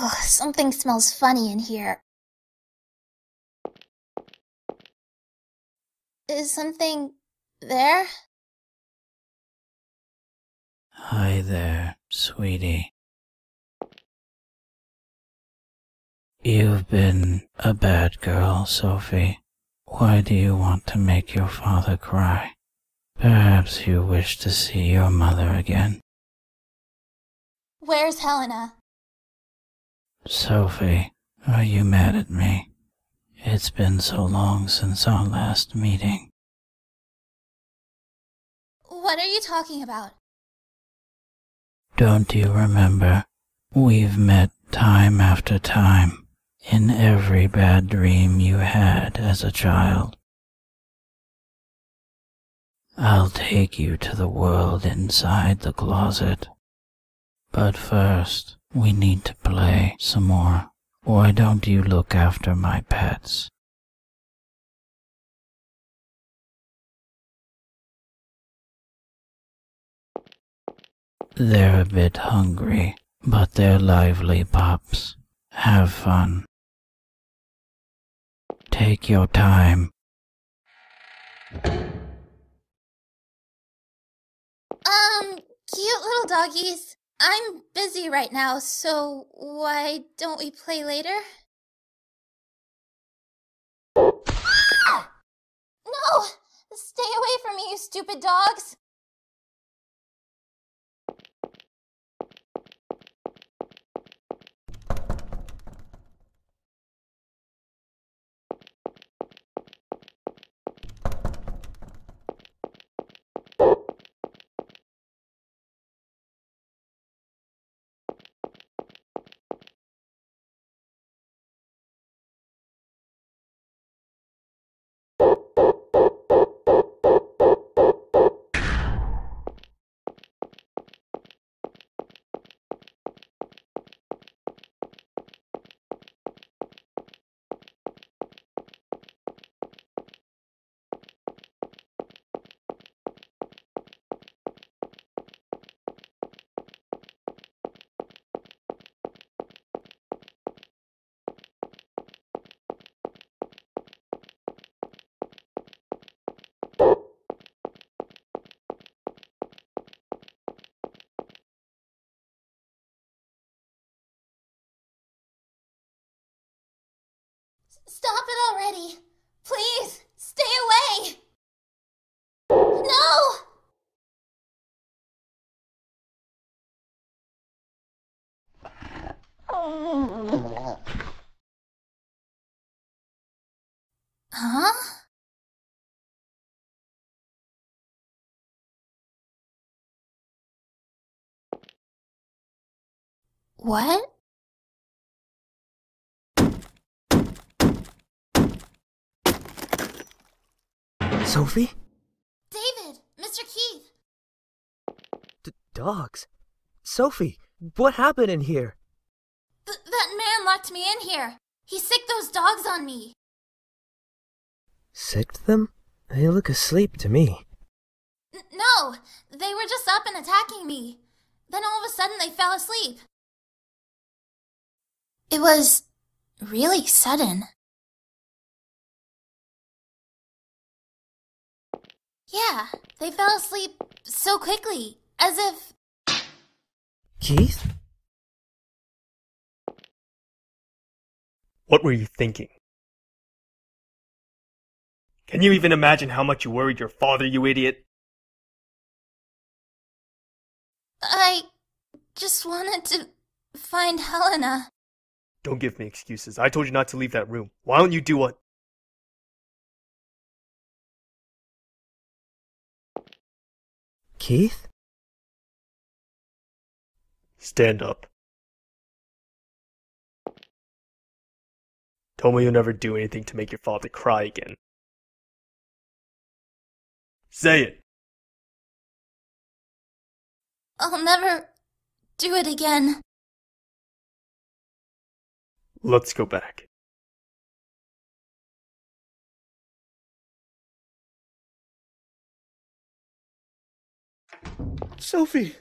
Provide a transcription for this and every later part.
Ugh, something smells funny in here. Is something there? Hi there, sweetie. You've been a bad girl, Sophie. Why do you want to make your father cry? Perhaps you wish to see your mother again. Where's Helena? Sophie, are you mad at me? It's been so long since our last meeting. What are you talking about? Don't you remember? We've met time after time in every bad dream you had as a child. I'll take you to the world inside the closet. But first, we need to play some more. Why don't you look after my pets? They're a bit hungry, but they're lively pups. Have fun. Take your time. Cute little doggies. I'm busy right now, so why don't we play later? Ah! No! Stay away from me, you stupid dogs! Stop it already! Please, stay away! No! Huh? What? Sophie? David! Mr. Keith! Dogs? Sophie, what happened in here? That man locked me in here. He sicked those dogs on me. Sicked them? They look asleep to me. No! They were just up and attacking me. Then all of a sudden they fell asleep. It was really sudden. Yeah, they fell asleep so quickly, as if... Keith? What were you thinking? Can you even imagine how much you worried your father, you idiot? I just wanted to find Helena. Don't give me excuses. I told you not to leave that room. Why don't you do what? Keith? Stand up. Tell me you'll never do anything to make your father cry again. Say it! I'll never do it again. Let's go back. Sophie!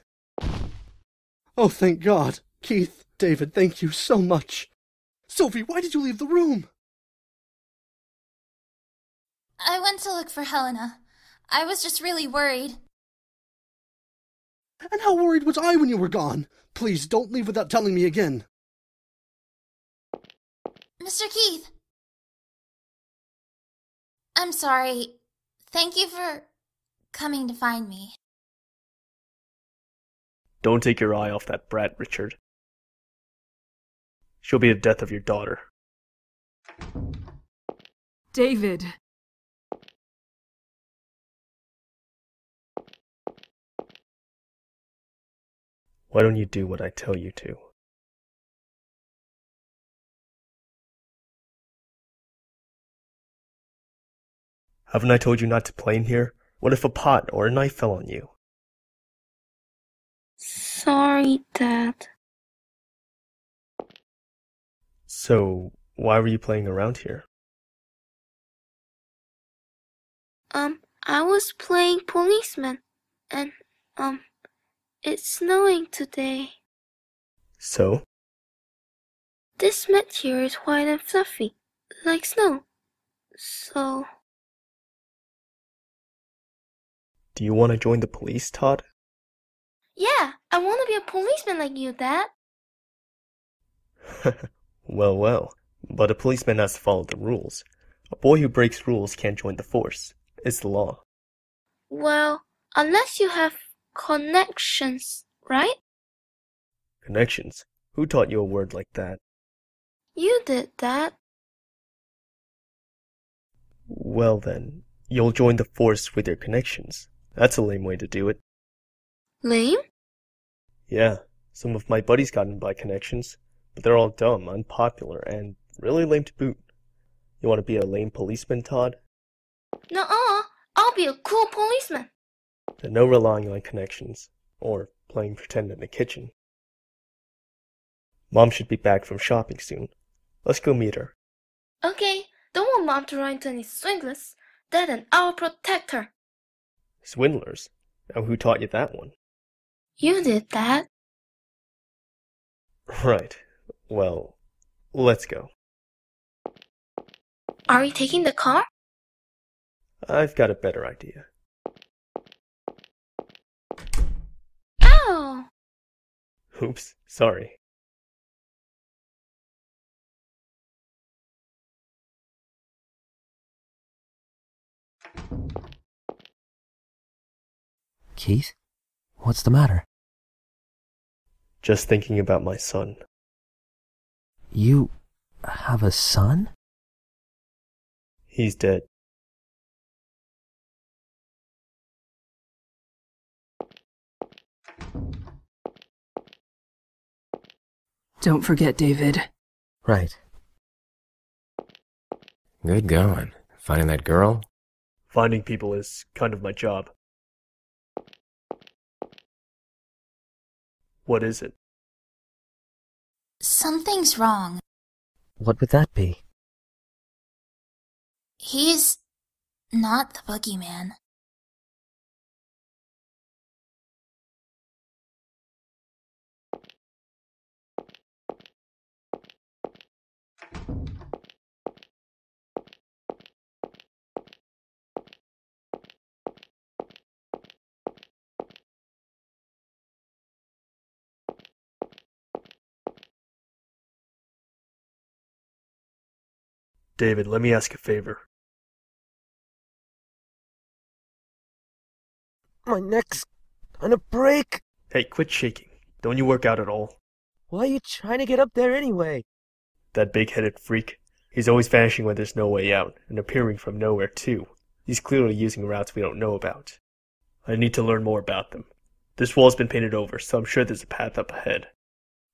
Oh, thank God. Keith, David, thank you so much. Sophie, why did you leave the room? I went to look for Helena. I was just really worried. And how worried was I when you were gone? Please, don't leave without telling me again. Mr. Keith! I'm sorry. Thank you for coming to find me. Don't take your eye off that brat, Richard. She'll be the death of your daughter. David. Why don't you do what I tell you to? Haven't I told you not to play in here? What if a pot or a knife fell on you? Sorry, Dad. So, why were you playing around here? I was playing policeman, and, it's snowing today. So? This mat here is white and fluffy, like snow. So... Do you want to join the police, Todd? Yeah, I want to be a policeman like you, Dad. Well, but a policeman has to follow the rules. A boy who breaks rules can't join the force. It's the law. Well, unless you have connections, right? Connections? Who taught you a word like that? You did, Dad. Well then, you'll join the force with your connections. That's a lame way to do it. Lame? Yeah, some of my buddies got in by connections, but they're all dumb, unpopular, and really lame to boot. You want to be a lame policeman, Todd? Nuh-uh, I'll be a cool policeman. Then no relying on connections, or playing pretend in the kitchen. Mom should be back from shopping soon. Let's go meet her. Okay, don't want Mom to run into any swindlers. Dad and I'll protect her. Swindlers? Now who taught you that one? You did, Dad. Right. Well, let's go. Are we taking the car? I've got a better idea. Ow! Oops, sorry. Keith? What's the matter? Just thinking about my son. You have a son? He's dead. Don't forget, David. Right. Good going. Finding that girl? Finding people is kind of my job. What is it? Something's wrong. What would that be? He's not the Boogie Man. David, let me ask a favor. My neck's gonna break. Hey, quit shaking. Don't you work out at all? Why are you trying to get up there anyway? That big-headed freak. He's always vanishing when there's no way out, and appearing from nowhere too. He's clearly using routes we don't know about. I need to learn more about them. This wall's been painted over, so I'm sure there's a path up ahead.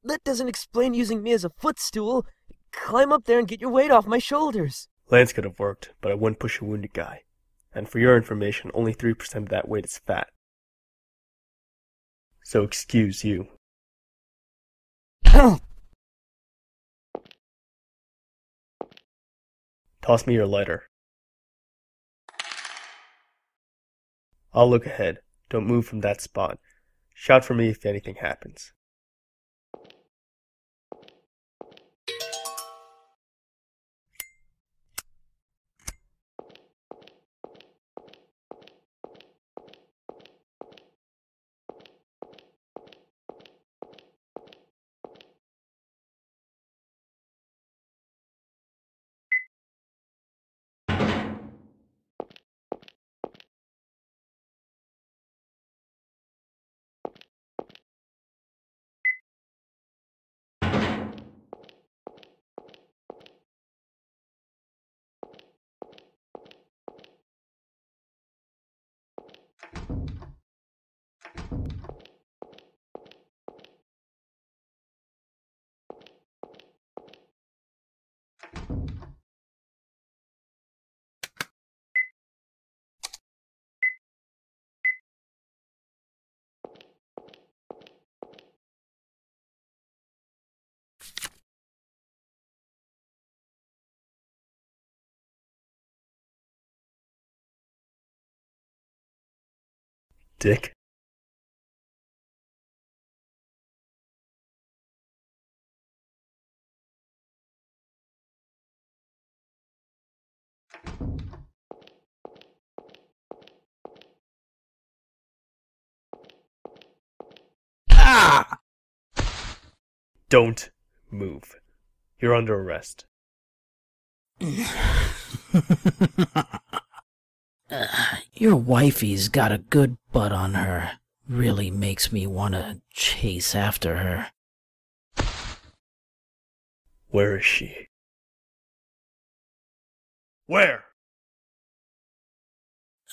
That doesn't explain using me as a footstool. Climb up there and get your weight off my shoulders. Lance could have worked, but I wouldn't push a wounded guy. And for your information, only 3% of that weight is fat. So excuse you. Toss me your lighter. I'll look ahead. Don't move from that spot. Shout for me if anything happens. dick. Ah! Don't move. You're under arrest. Your wifey's got a good butt on her. Really makes me want to chase after her. Where is she? Where?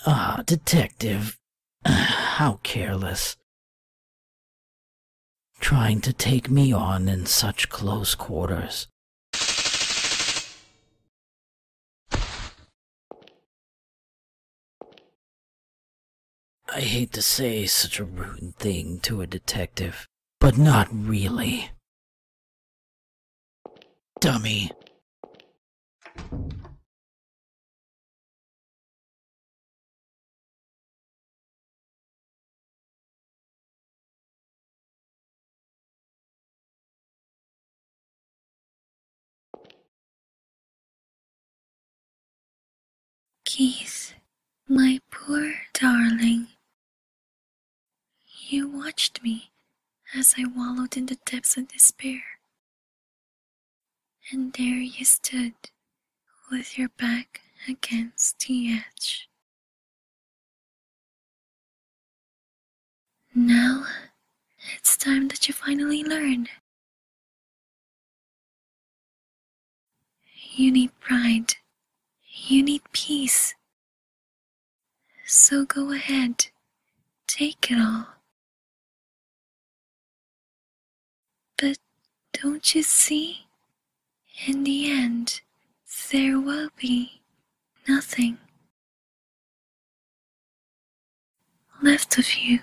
Ah, detective. How careless. Trying to take me on in such close quarters. I hate to say such a rude thing to a detective, but not really. Dummy. Keith, my poor darling. You watched me as I wallowed in the depths of despair. And there you stood, with your back against the edge. Now, it's time that you finally learn. You need pride. You need peace. So go ahead, take it all. But don't you see? In the end, there will be nothing left of you.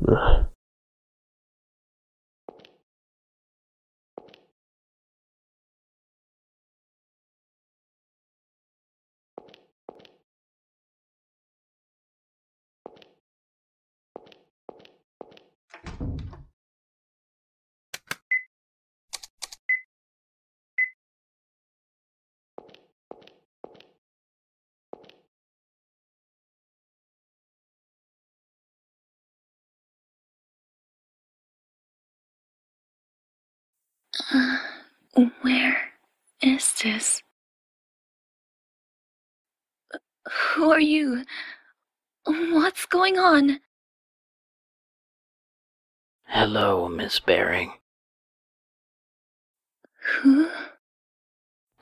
Ugh. Where is this? Who are you? What's going on? Hello, Miss Baring. Who?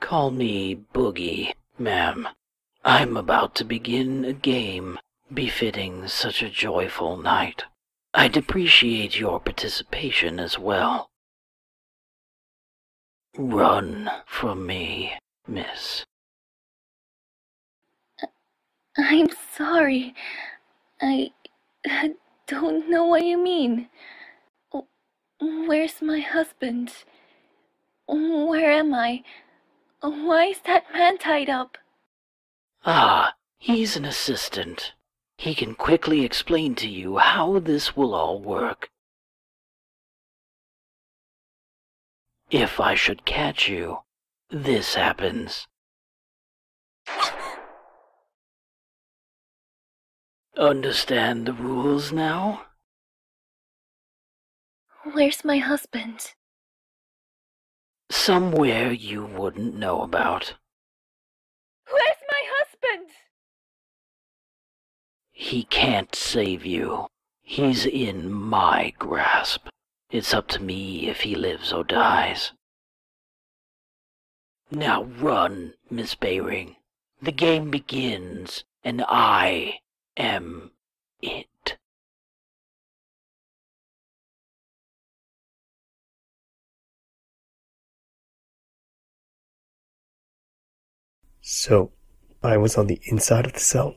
Call me Boogie, ma'am. I'm about to begin a game befitting such a joyful night. I'd appreciate your participation as well. Run from me, miss. I'm sorry. I don't know what you mean. Where's my husband? Where am I? Why is that man tied up? Ah, he's an assistant. He can quickly explain to you how this will all work. If I should catch you, this happens. Understand the rules now? Where's my husband? Somewhere you wouldn't know about. Where's my husband? He can't save you. He's in my grasp. It's up to me if he lives or dies. Now run, Miss Baring. The game begins, and I am it. So, I was on the inside of the cell?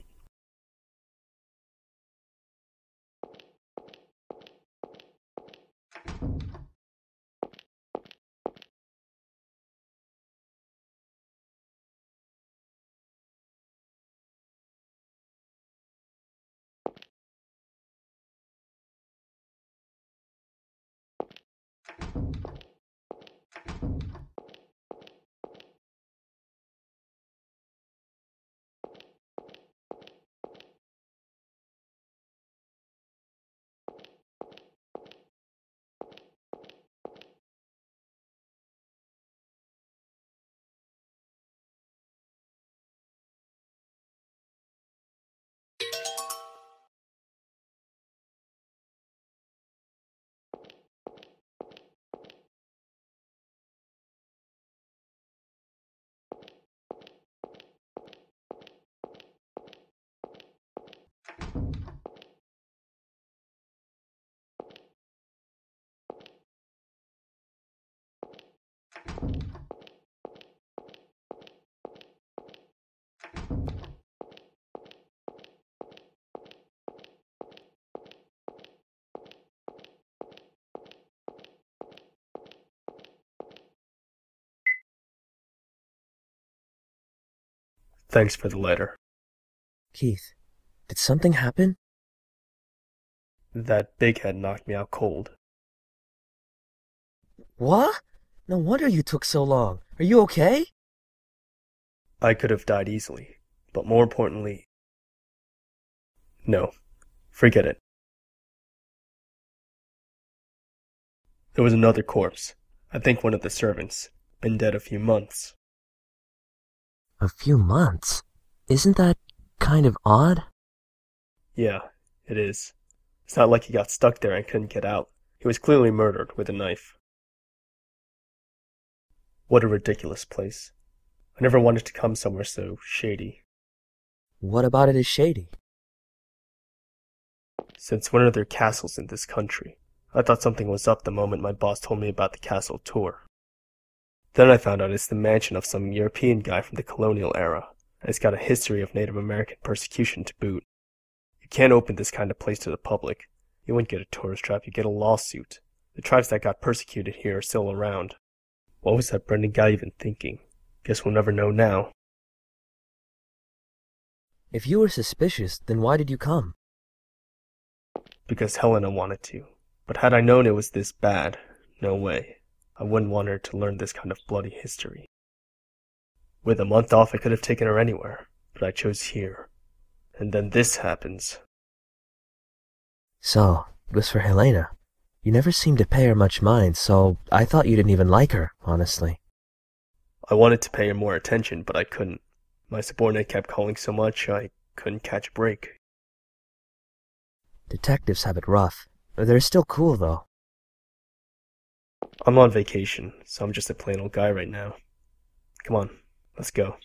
Thanks for the letter. Keith, did something happen? That big head knocked me out cold. What? No wonder you took so long. Are you okay? I could have died easily, but more importantly... No, forget it. There was another corpse. I think one of the servants. Been dead a few months. A few months? Isn't that kind of odd? Yeah, it is. It's not like he got stuck there and couldn't get out. He was clearly murdered with a knife. What a ridiculous place. I never wanted to come somewhere so shady. What about it is shady? Since when are there castles in this country? I thought something was up the moment my boss told me about the castle tour. Then I found out it's the mansion of some European guy from the colonial era, and it's got a history of Native American persecution to boot. You can't open this kind of place to the public. You wouldn't get a tourist trap, you'd get a lawsuit. The tribes that got persecuted here are still around. What was that Brendan guy even thinking? Guess we'll never know now. If you were suspicious, then why did you come? Because Helena wanted to. But had I known it was this bad, no way. I wouldn't want her to learn this kind of bloody history. With a month off, I could have taken her anywhere, but I chose here. And then this happens. So, it was for Helena. You never seemed to pay her much mind, so I thought you didn't even like her, honestly. I wanted to pay her more attention, but I couldn't. My subordinate kept calling so much, I couldn't catch a break. Detectives have it rough. They're still cool, though. I'm on vacation, so I'm just a plain old guy right now. Come on, let's go.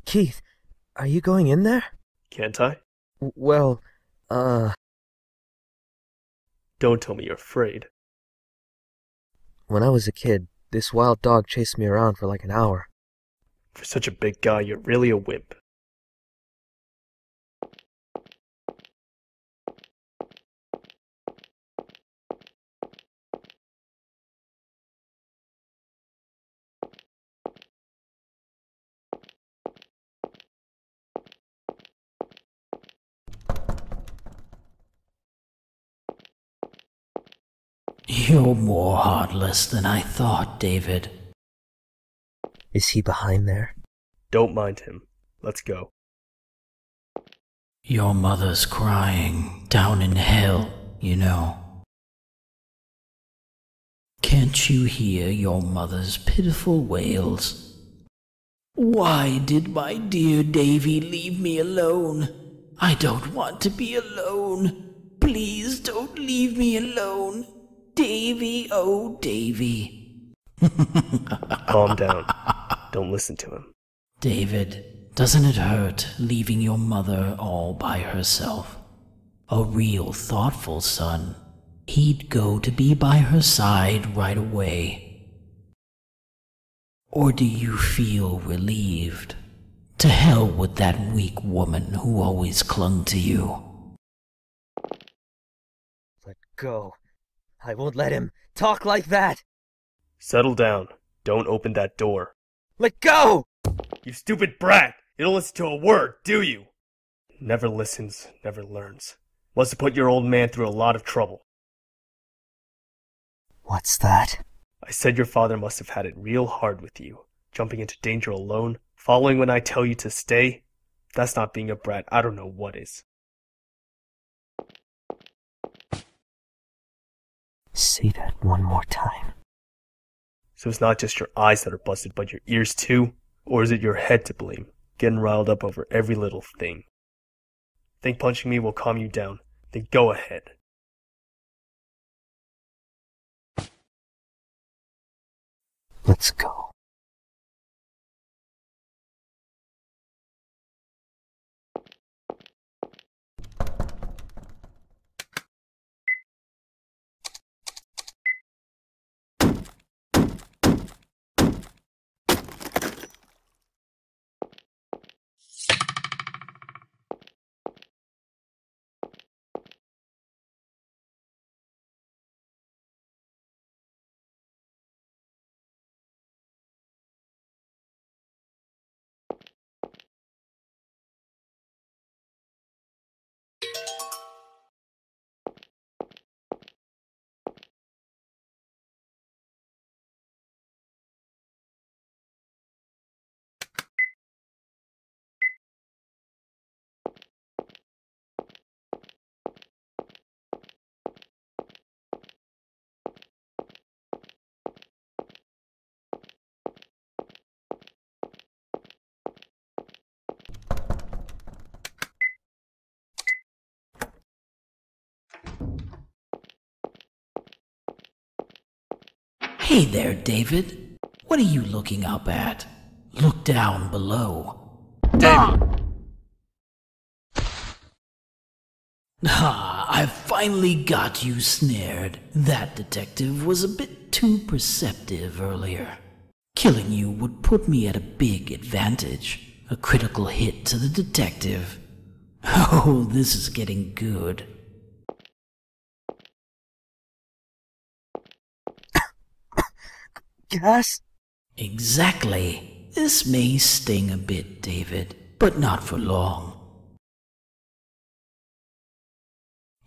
Keith, are you going in there? Can't I? Well, Don't tell me you're afraid. when I was a kid, this wild dog chased me around for like an hour. For such a big guy, you're really a wimp. You're more heartless than I thought, David. Is he behind there? Don't mind him. Let's go. Your mother's crying down in hell, you know. Can't you hear your mother's pitiful wails? Why did my dear Davy leave me alone? I don't want to be alone. Please don't leave me alone. Davy, oh Davy. Calm down. Don't listen to him. David, doesn't it hurt leaving your mother all by herself? A real thoughtful son. He'd go to be by her side right away. Or do you feel relieved? To hell with that weak woman who always clung to you. Let go. I won't let him talk like that. Settle down. Don't open that door. Let go! You stupid brat! You don't listen to a word, do you? Never listens, never learns. Must have put your old man through a lot of trouble. What's that? I said your father must have had it real hard with you. Jumping into danger alone, following when I tell you to stay. That's not being a brat. I don't know what is. Say that one more time. So it's not just your eyes that are busted, but your ears too? Or is it your head to blame? Getting riled up over every little thing. Think punching me will calm you down? Then go ahead. Let's go. Hey there, David. What are you looking up at? Look down below. David! Ah, I finally got you snared. That detective was a bit too perceptive earlier. Killing you would put me at a big advantage. A critical hit to the detective. Oh, this is getting good. Gas? Exactly. This may sting a bit, David, but not for long.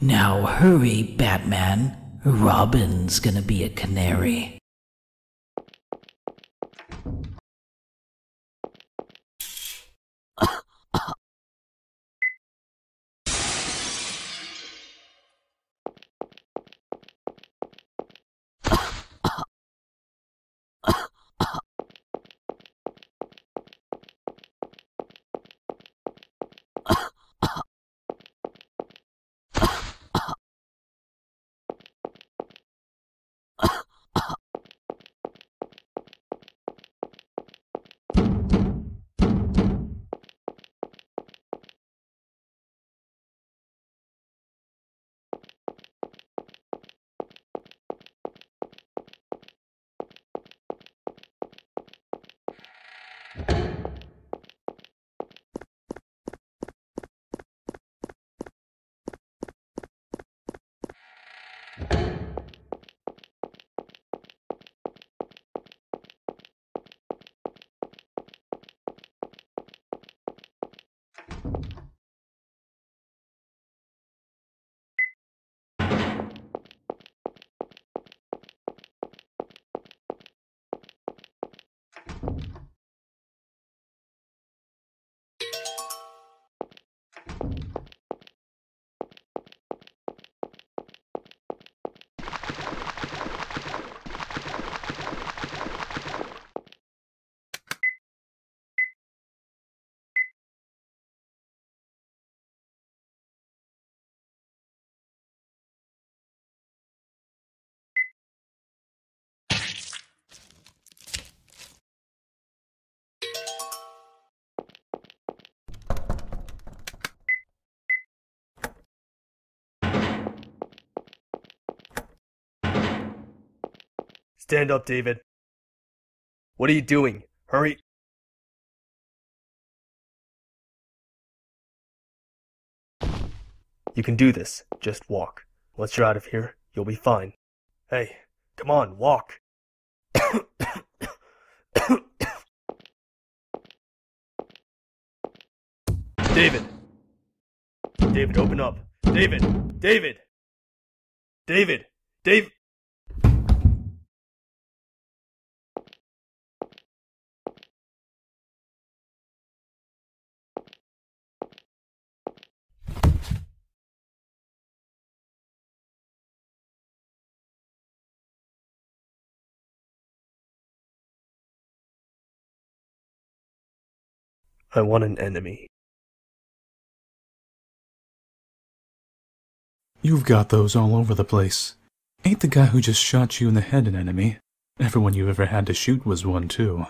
Now hurry, Batman. Robin's gonna be a canary. Stand up, David. What are you doing? Hurry. You can do this. Just walk. Once you're out of here, you'll be fine. Hey, come on, walk. David! David, open up. David! David! David! David! I want an enemy. You've got those all over the place. Ain't the guy who just shot you in the head an enemy? Everyone you ever had to shoot was one, too.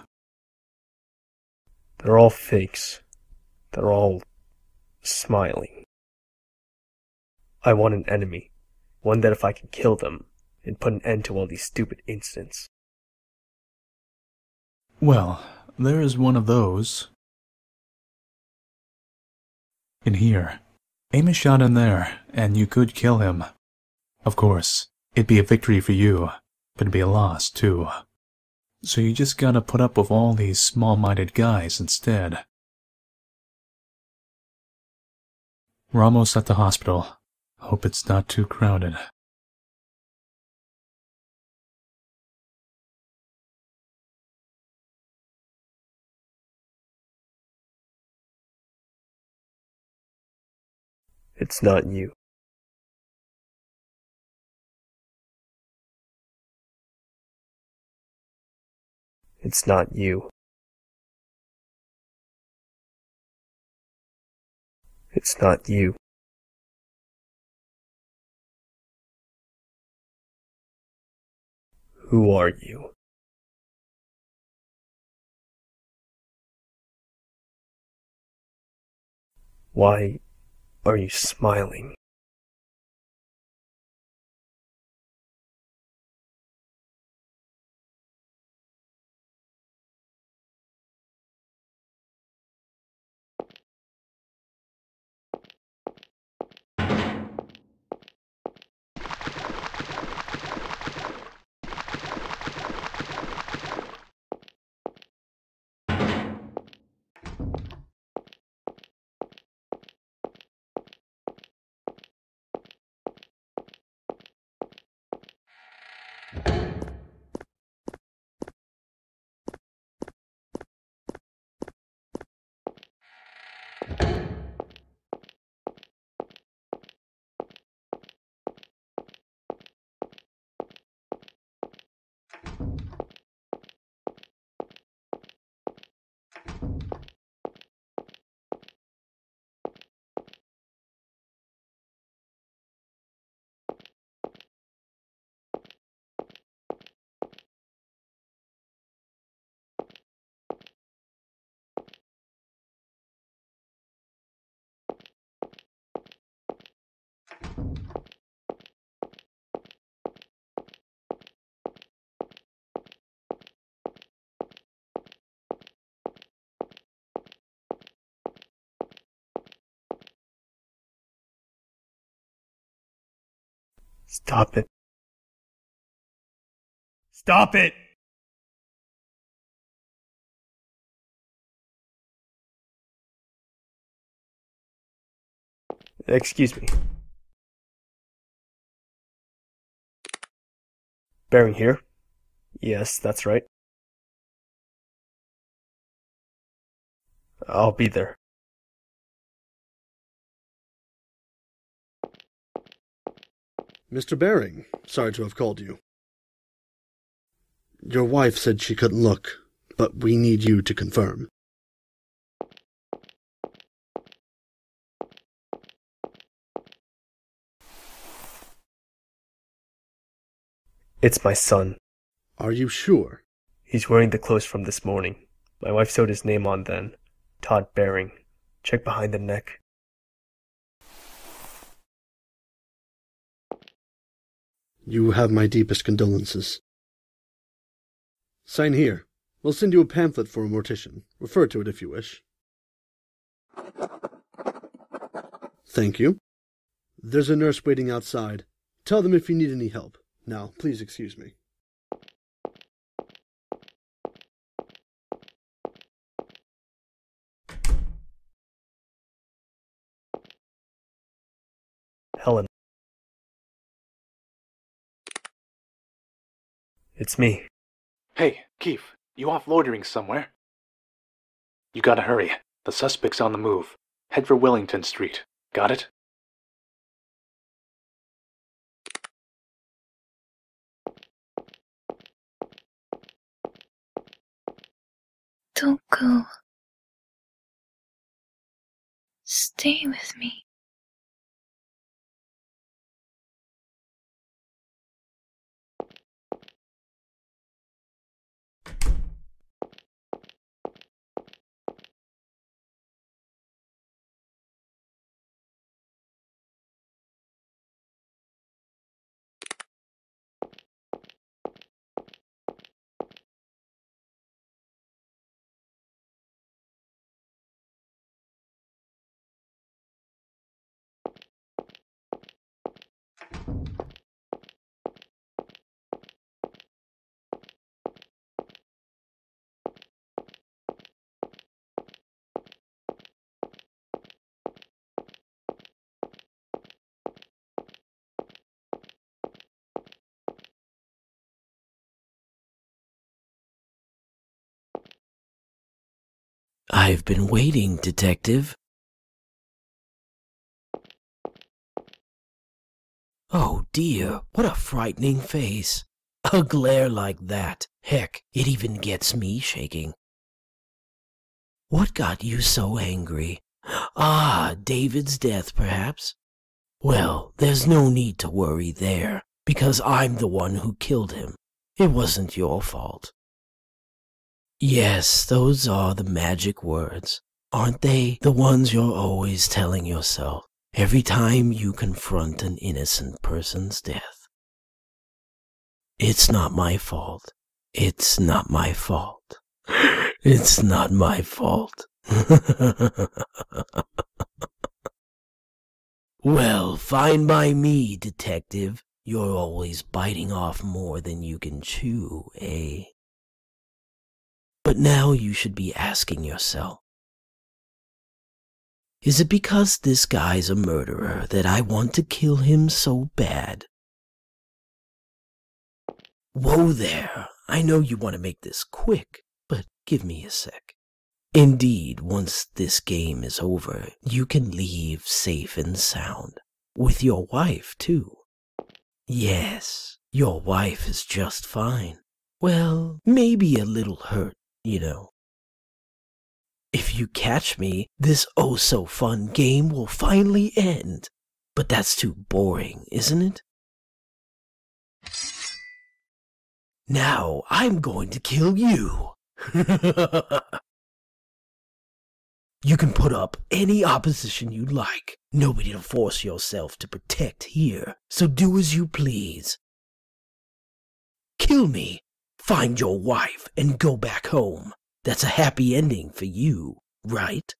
They're all fakes. They're all smiling. I want an enemy. One that if I can kill them, and put an end to all these stupid incidents. Well, there is one of those. In here. Aim a shot in there, and you could kill him. Of course, it'd be a victory for you, but it'd be a loss, too. So you just gotta put up with all these small-minded guys instead. We're almost at the hospital. Hope it's not too crowded. It's not you. It's not you. It's not you. Who are you? Why are you smiling? Stop it. Stop it! Excuse me. Bearing here? Yes, that's right. I'll be there. Mr. Baring, sorry to have called you. Your wife said she couldn't look, but we need you to confirm. It's my son. Are you sure? He's wearing the clothes from this morning. My wife sewed his name on then. Todd Baring. Check behind the neck. You have my deepest condolences. Sign here. We'll send you a pamphlet for a mortician. Refer to it if you wish. Thank you. There's a nurse waiting outside. Tell them if you need any help. Now, please excuse me. Helen. It's me. Hey, Keith, you off loitering somewhere? You gotta hurry. The suspect's on the move. Head for Wellington Street. Got it? Don't go. Stay with me. I've been waiting, Detective. Oh dear, what a frightening face. A glare like that. Heck, it even gets me shaking. What got you so angry? Ah, David's death, perhaps? Well, there's no need to worry there, because I'm the one who killed him. It wasn't your fault. Yes, those are the magic words. Aren't they the ones you're always telling yourself every time you confront an innocent person's death? It's not my fault. It's not my fault. It's not my fault. Well, fine by me, Detective. You're always biting off more than you can chew, eh? But now you should be asking yourself, is it because this guy's a murderer that I want to kill him so bad? Whoa there, I know you want to make this quick, but give me a sec. Indeed, once this game is over, you can leave safe and sound. With your wife, too. Yes, your wife is just fine. Well, maybe a little hurt, you know. If you catch me, this oh-so-fun game will finally end. But that's too boring, isn't it? Now I'm going to kill you. You can put up any opposition you like. Nobody to force yourself to protect here, so do as you please. Kill me, find your wife, and go back home. That's a happy ending for you, right?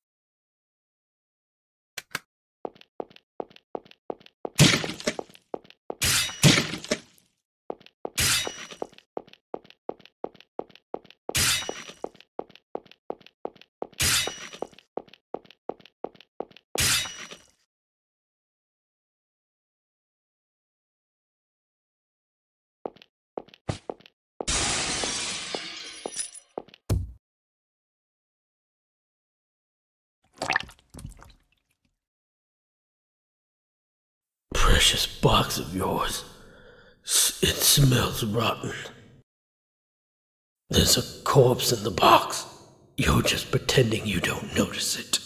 Precious box of yours. It smells rotten. There's a corpse in the box. You're just pretending you don't notice it.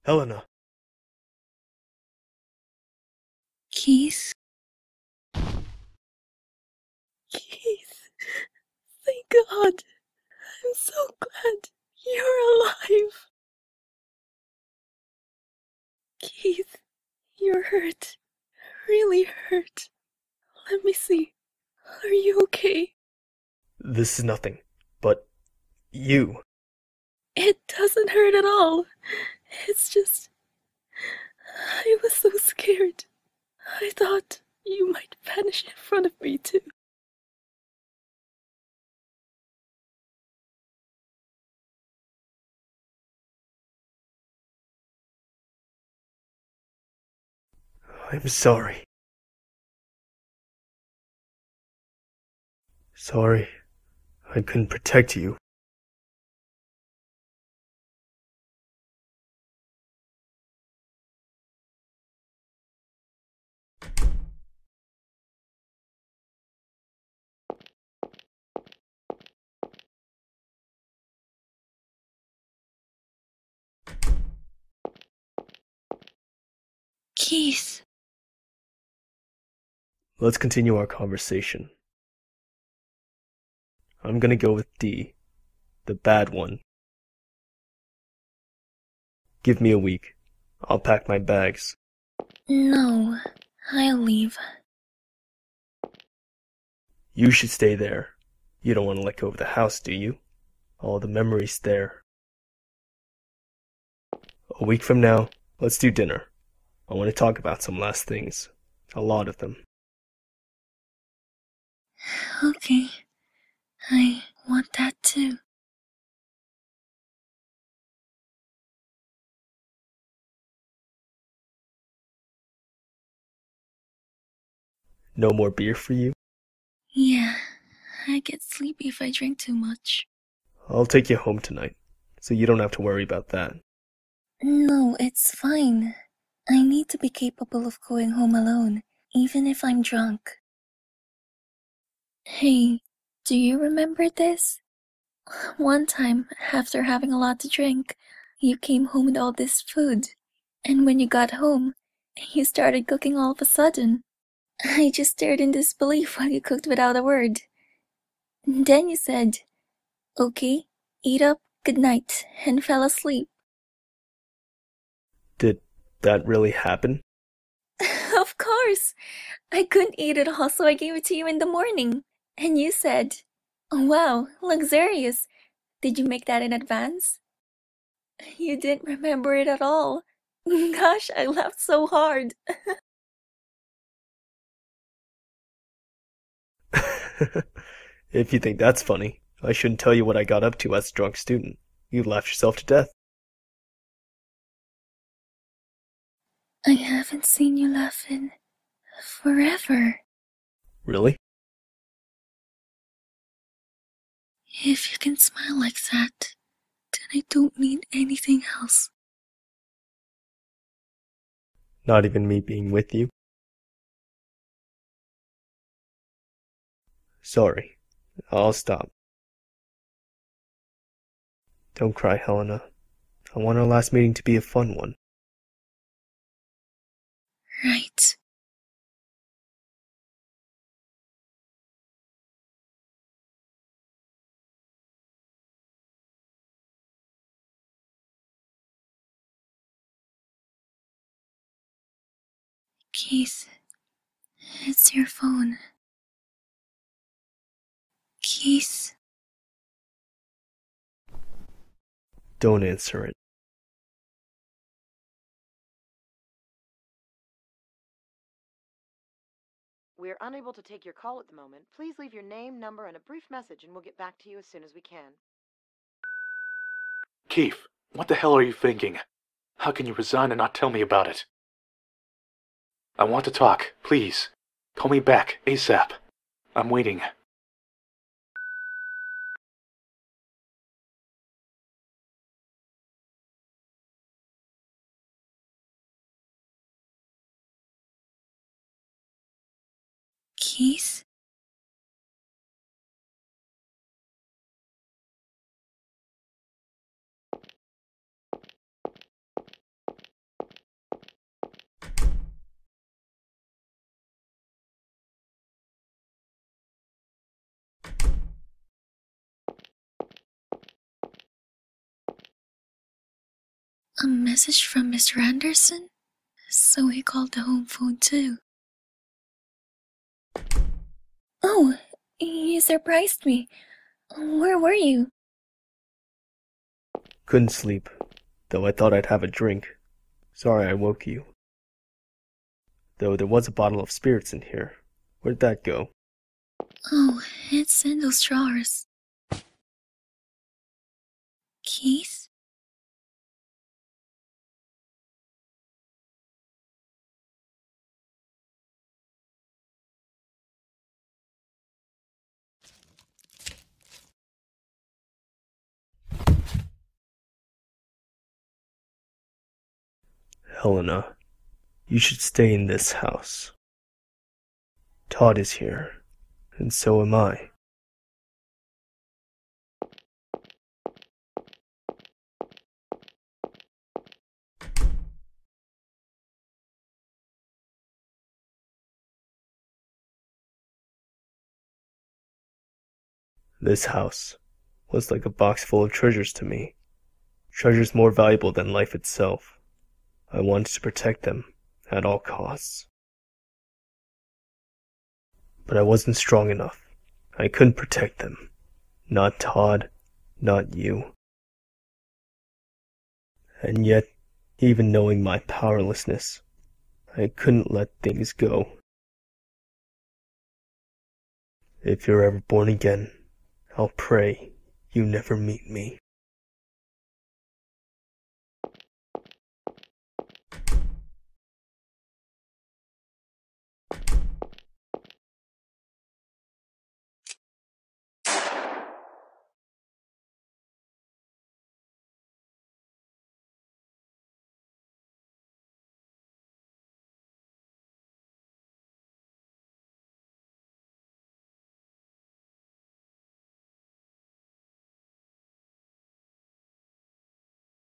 Helena. Keith? Keith, thank God. I'm so glad you're alive. Keith, you're hurt. Really hurt. Let me see. Are you okay? This is nothing. But you. It doesn't hurt at all. It's just... I was so scared. I thought you might vanish in front of me too. I'm sorry. Sorry. I couldn't protect you. Keith. Let's continue our conversation. I'm gonna go with D, the bad one. Give me a week. I'll pack my bags. No, I'll leave. You should stay there. You don't want to let go of the house, do you? All the memories there. A week from now, let's do dinner. I want to talk about some last things. A lot of them. Okay. I want that too. No more beer for you? Yeah, I get sleepy if I drink too much. I'll take you home tonight, so you don't have to worry about that. No, it's fine. I need to be capable of going home alone, even if I'm drunk. Hey, do you remember this? One time, after having a lot to drink, you came home with all this food. And when you got home, you started cooking all of a sudden. I just stared in disbelief while you cooked without a word. Then you said, "Okay, eat up, good night," and fell asleep. Did that really happen? Of course! I couldn't eat it all, so I gave it to you in the morning. And you said, "Oh, wow, luxurious. Did you make that in advance?" You didn't remember it at all. Gosh, I laughed so hard. If you think that's funny, I shouldn't tell you what I got up to as a drunk student. You laughed yourself to death. I haven't seen you laugh in forever. Really? If you can smile like that, then I don't need anything else. Not even me being with you? Sorry. I'll stop. Don't cry, Helena. I want our last meeting to be a fun one. Right. Keith, it's your phone. Keith. Don't answer it. We're unable to take your call at the moment. Please leave your name, number, and a brief message, and we'll get back to you as soon as we can. Keith, what the hell are you thinking? How can you resign and not tell me about it? I want to talk, please. Call me back, ASAP. I'm waiting. Keith? A message from Mr. Anderson? So he called the home phone too. Oh, you surprised me. Where were you? Couldn't sleep, though I thought I'd have a drink. Sorry I woke you. Though there was a bottle of spirits in here. Where'd that go? Oh, it's in those drawers. Keith? Helena, you should stay in this house. Todd is here, and so am I. This house was like a box full of treasures to me. Treasures more valuable than life itself. I wanted to protect them at all costs. But I wasn't strong enough. I couldn't protect them. Not Todd, not you. And yet, even knowing my powerlessness, I couldn't let things go. If you're ever born again, I'll pray you never meet me.